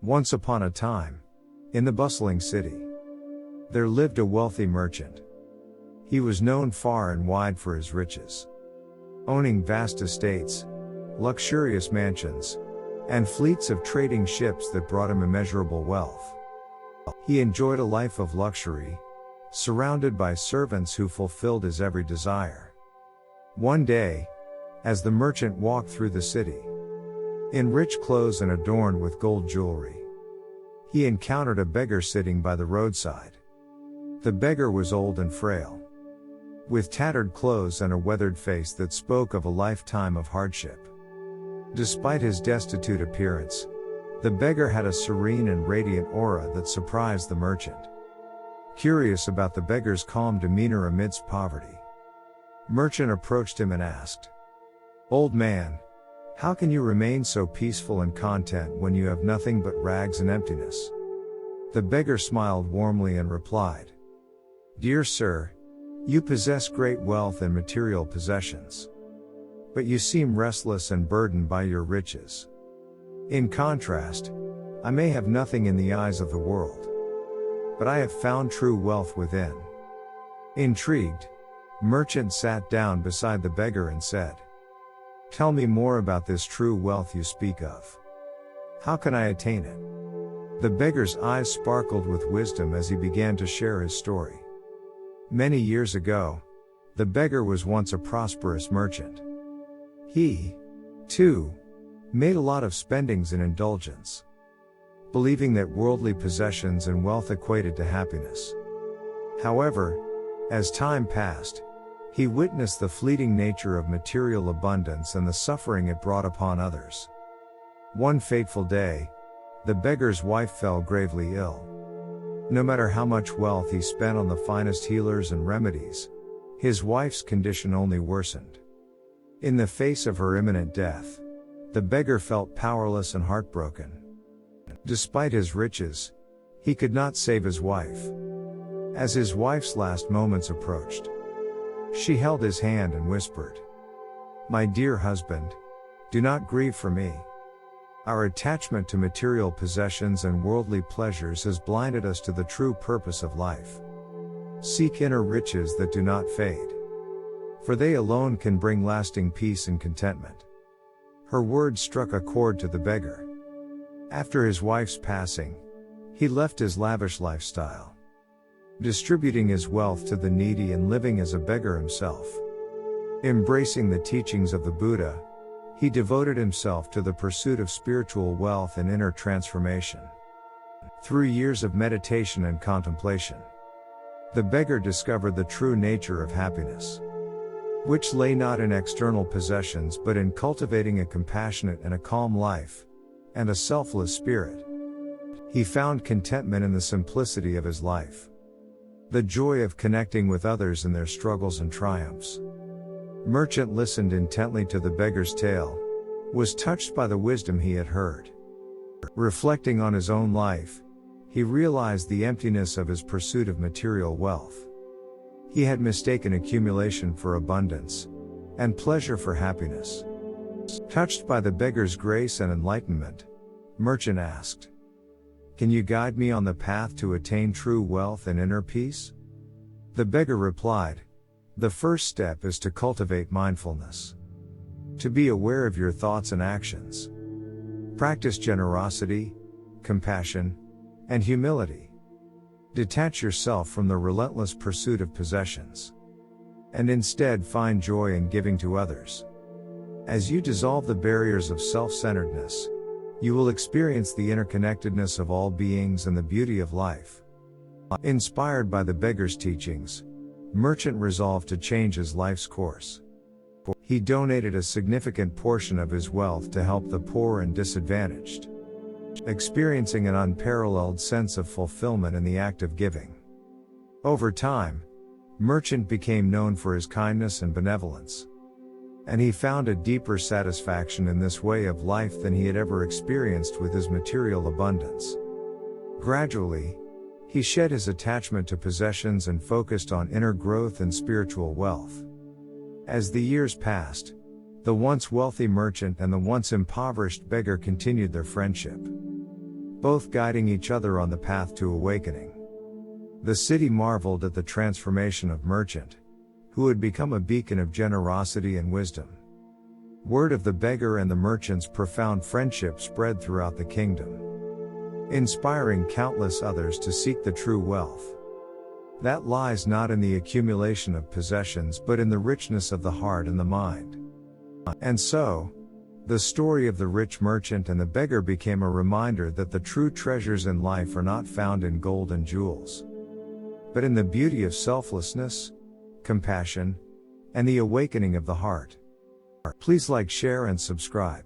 Once upon a time, in the bustling city, there lived a wealthy merchant. He was known far and wide for his riches, owning vast estates, luxurious mansions, and fleets of trading ships that brought him immeasurable wealth. He enjoyed a life of luxury, surrounded by servants who fulfilled his every desire. One day, as the merchant walked through the city, in rich clothes and adorned with gold jewelry, he encountered a beggar sitting by the roadside. The beggar was old and frail, with tattered clothes and a weathered face that spoke of a lifetime of hardship. Despite his destitute appearance, the beggar had a serene and radiant aura that surprised the merchant. Curious about the beggar's calm demeanor amidst poverty, merchant approached him and asked, "Old man, how can you remain so peaceful and content when you have nothing but rags and emptiness?" The beggar smiled warmly and replied, "Dear sir, you possess great wealth and material possessions, but you seem restless and burdened by your riches. In contrast, I may have nothing in the eyes of the world, but I have found true wealth within." Intrigued, merchant sat down beside the beggar and said, "Tell me more about this true wealth you speak of. How can I attain it?" The beggar's eyes sparkled with wisdom as he began to share his story. Many years ago, the beggar was once a prosperous merchant. He, too, made a lot of spendings and indulgence, believing that worldly possessions and wealth equated to happiness. However, as time passed, he witnessed the fleeting nature of material abundance and the suffering it brought upon others. One fateful day, the beggar's wife fell gravely ill. No matter how much wealth he spent on the finest healers and remedies, his wife's condition only worsened. In the face of her imminent death, the beggar felt powerless and heartbroken. Despite his riches, he could not save his wife. As his wife's last moments approached, she held his hand and whispered, "My dear husband, do not grieve for me. Our attachment to material possessions and worldly pleasures has blinded us to the true purpose of life. Seek inner riches that do not fade, for they alone can bring lasting peace and contentment." Her words struck a chord to the beggar. After his wife's passing, he left his lavish lifestyle, distributing his wealth to the needy and living as a beggar himself. Embracing the teachings of the Buddha, he devoted himself to the pursuit of spiritual wealth and inner transformation. Through years of meditation and contemplation, the beggar discovered the true nature of happiness, which lay not in external possessions but in cultivating a compassionate and a calm life, and a selfless spirit. He found contentment in the simplicity of his life, the joy of connecting with others in their struggles and triumphs. Merchant listened intently to the beggar's tale, was touched by the wisdom he had heard. Reflecting on his own life, he realized the emptiness of his pursuit of material wealth. He had mistaken accumulation for abundance, and pleasure for happiness. Touched by the beggar's grace and enlightenment, merchant asked, "Can you guide me on the path to attain true wealth and inner peace?" The beggar replied, "The first step is to cultivate mindfulness, to be aware of your thoughts and actions. Practice generosity, compassion, and humility. Detach yourself from the relentless pursuit of possessions, and instead find joy in giving to others. As you dissolve the barriers of self-centeredness, you will experience the interconnectedness of all beings and the beauty of life." Inspired by the beggar's teachings, merchant resolved to change his life's course. He donated a significant portion of his wealth to help the poor and disadvantaged, experiencing an unparalleled sense of fulfillment in the act of giving. Over time, merchant became known for his kindness and benevolence, and he found a deeper satisfaction in this way of life than he had ever experienced with his material abundance. Gradually, he shed his attachment to possessions and focused on inner growth and spiritual wealth. As the years passed, the once wealthy merchant and the once impoverished beggar continued their friendship. both guiding each other on the path to awakening. The city marveled at the transformation of Merchant, who had become a beacon of generosity and wisdom. Word of the beggar and the merchant's profound friendship spread throughout the kingdom, inspiring countless others to seek the true wealth that lies not in the accumulation of possessions but in the richness of the heart and the mind. And so, the story of the rich merchant and the beggar became a reminder that the true treasures in life are not found in gold and jewels, but in the beauty of selflessness, compassion, and the awakening of the heart. Please like, share, and subscribe.